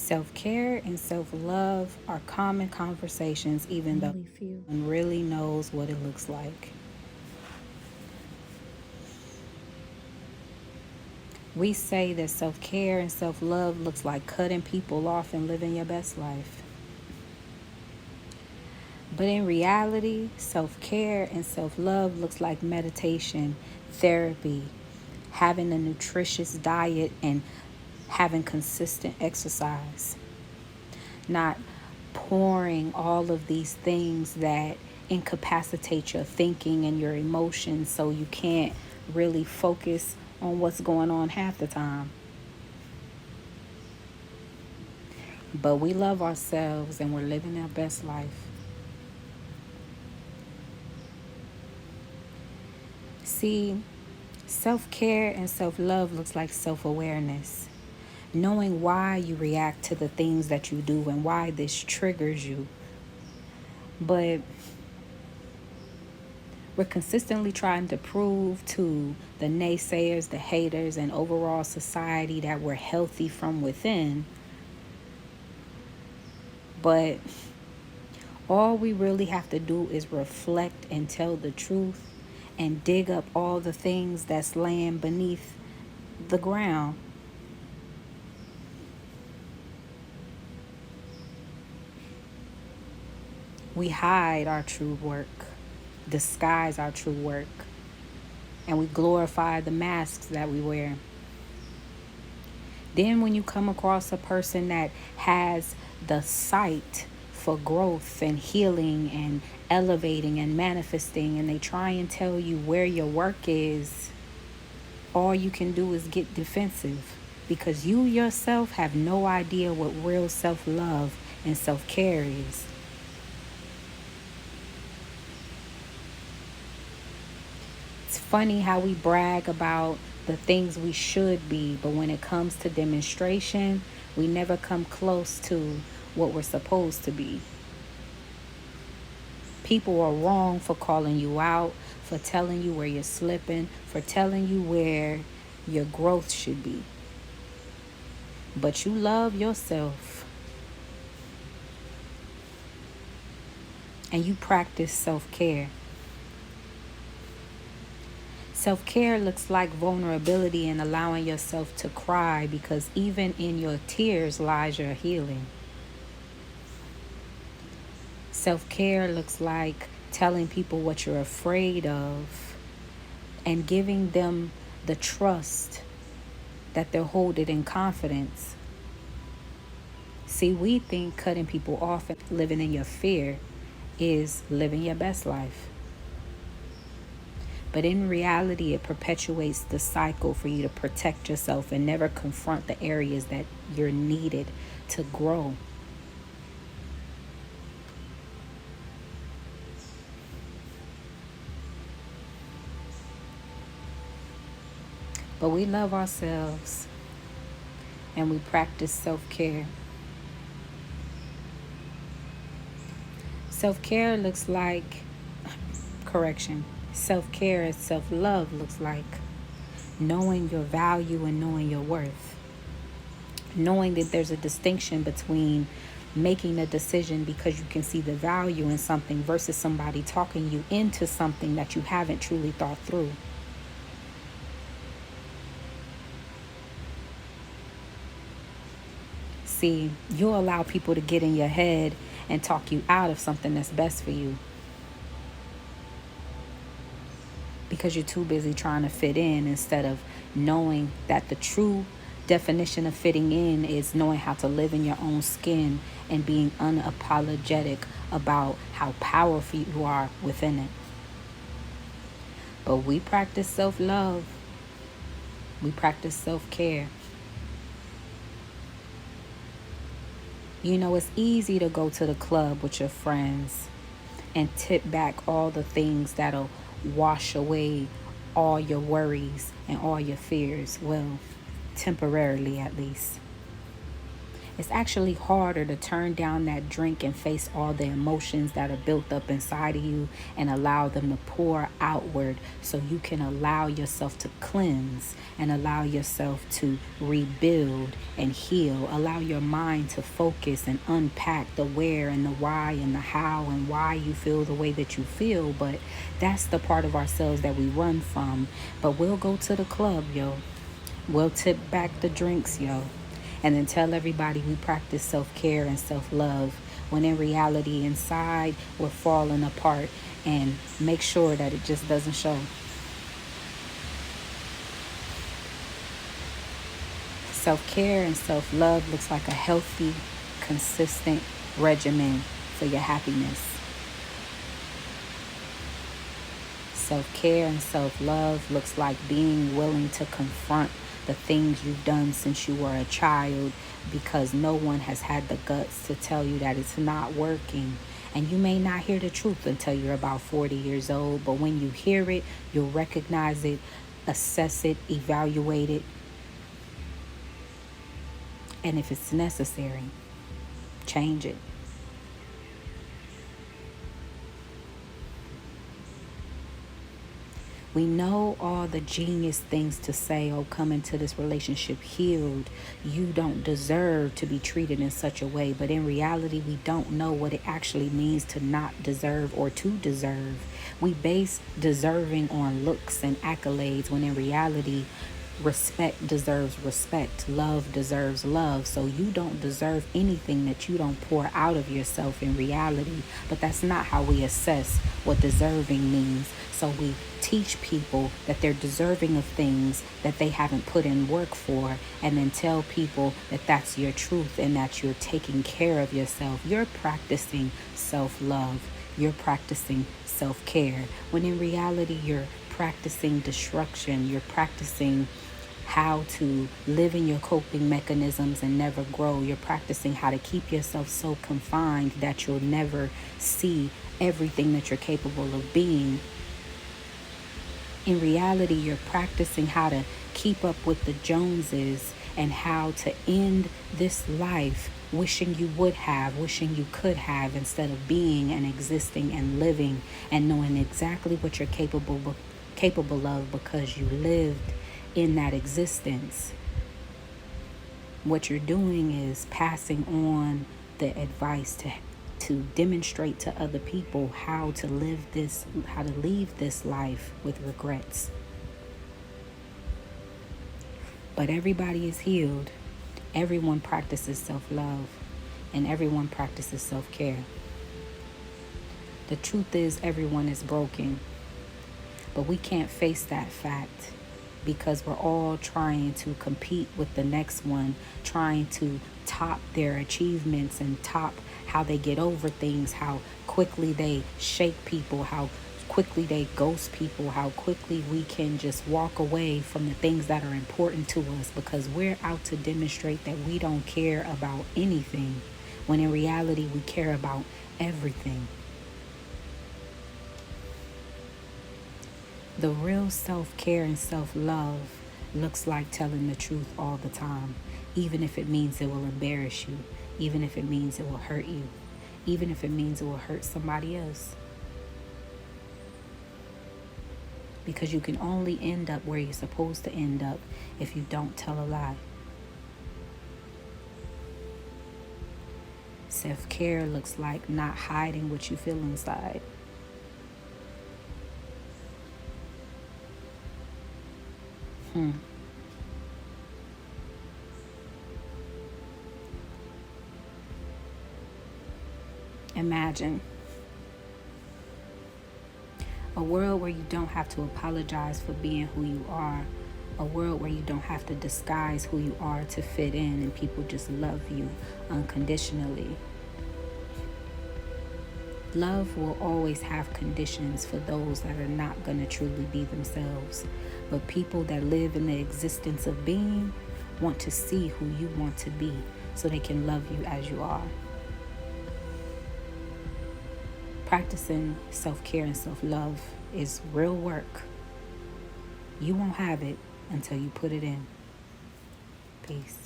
Self-care and self-love are common conversations, even though few one really knows what it looks like. We say that self-care and self-love looks like cutting people off and living your best life. But in reality, self-care and self-love looks like meditation, therapy, having a nutritious diet, and having consistent exercise. Not pouring all of these things that incapacitate your thinking and your emotions so you can't really focus on what's going on half the time. But we love ourselves and we're living our best life. See, self care and self love looks like self awareness. Knowing why you react to the things that you do and why this triggers you. But we're consistently trying to prove to the naysayers, the haters, and overall society that we're healthy from within. But all we really have to do is reflect and tell the truth and dig up all the things that's laying beneath the ground. We hide our true work, disguise our true work, and we glorify the masks that we wear. Then, when you come across a person that has the sight for growth and healing and elevating and manifesting, and they try and tell you where your work is, all you can do is get defensive because you yourself have no idea what real self love and self care is. It's funny how we brag about the things we should be, but when it comes to demonstration, we never come close to what we're supposed to be. People are wrong for calling you out, for telling you where you're slipping, for telling you where your growth should be. But you love yourself and you practice self care. Self care looks like vulnerability and allowing yourself to cry because even in your tears lies your healing. Self care looks like telling people what you're afraid of and giving them the trust that they'll hold it in confidence. See, we think cutting people off and living in your fear is living your best life. But in reality, it perpetuates the cycle for you to protect yourself and never confront the areas that you're needed to grow. But we love ourselves and we practice self care. Self care looks like, correction, self care and self love looks like knowing your value and knowing your worth. Knowing that there's a distinction between making a decision because you can see the value in something versus somebody talking you into something that you haven't truly thought through. See, you allow people to get in your head and talk you out of something that's best for you because you're too busy trying to fit in instead of knowing that the true definition of fitting in is knowing how to live in your own skin and being unapologetic about how powerful you are within it. But we practice self love, we practice self care. You know, it's easy to go to the club with your friends and tip back all the things that'll wash away all your worries and all your fears. Well, temporarily at least. It's actually harder to turn down that drink and face all the emotions that are built up inside of you and allow them to pour outward so you can allow yourself to cleanse and allow yourself to rebuild and heal. Allow your mind to focus and unpack the where and the why and the how and why you feel the way that you feel. But that's the part of ourselves that we run from. But we'll go to the club, yo. We'll tip back the drinks, yo, and then tell everybody we practice self-care and self-love when in reality inside we're falling apart, and make sure that it just doesn't show. Self-care and self-love looks like a healthy, consistent regimen for your happiness. Self-care and self-love looks like being willing to confront the things you've done since you were a child, because no one has had the guts to tell you that it's not working. And you may not hear the truth until you're about 40 years old, but when you hear it, you'll recognize it, assess it, evaluate it, and if it's necessary, change it. We know all the genius things to say, oh, come into this relationship healed. You don't deserve to be treated in such a way. But in reality, we don't know what it actually means to not deserve or to deserve. We base deserving on looks and accolades when in reality, respect deserves respect. Love deserves love. So you don't deserve anything that you don't pour out of yourself in reality. But that's not how we assess what deserving means. So we teach people that they're deserving of things that they haven't put in work for, and then tell people that that's your truth and that you're taking care of yourself. You're practicing self-love. You're practicing self-care. When in reality, you're practicing destruction. You're practicing how to live in your coping mechanisms and never grow. You're practicing how to keep yourself so confined that you'll never see everything that you're capable of being. In reality, you're practicing how to keep up with the Joneses and how to end this life wishing you would have, wishing you could have, instead of being and existing and living and knowing exactly what you're capable of because you lived in that existence. What you're doing is passing on the advice to demonstrate to other people how to leave this life with regrets. But everybody is healed. Everyone practices self-love and everyone practices self-care. The truth is everyone is broken, but we can't face that fact because we're all trying to compete with the next one, trying to top their achievements and top how they get over things, how quickly they shake people, how quickly they ghost people, how quickly we can just walk away from the things that are important to us because we're out to demonstrate that we don't care about anything, when in reality we care about everything. The real self-care and self-love looks like telling the truth all the time, even if it means it will embarrass you, even if it means it will hurt you, even if it means it will hurt somebody else. Because you can only end up where you're supposed to end up if you don't tell a lie. Self-care looks like not hiding what you feel inside. Imagine a world where you don't have to apologize for being who you are. A world where you don't have to disguise who you are to fit in and people just love you unconditionally. Love will always have conditions for those that are not going to truly be themselves. But people that live in the existence of being want to see who you want to be so they can love you as you are. Practicing self-care and self-love is real work. You won't have it until you put it in. Peace.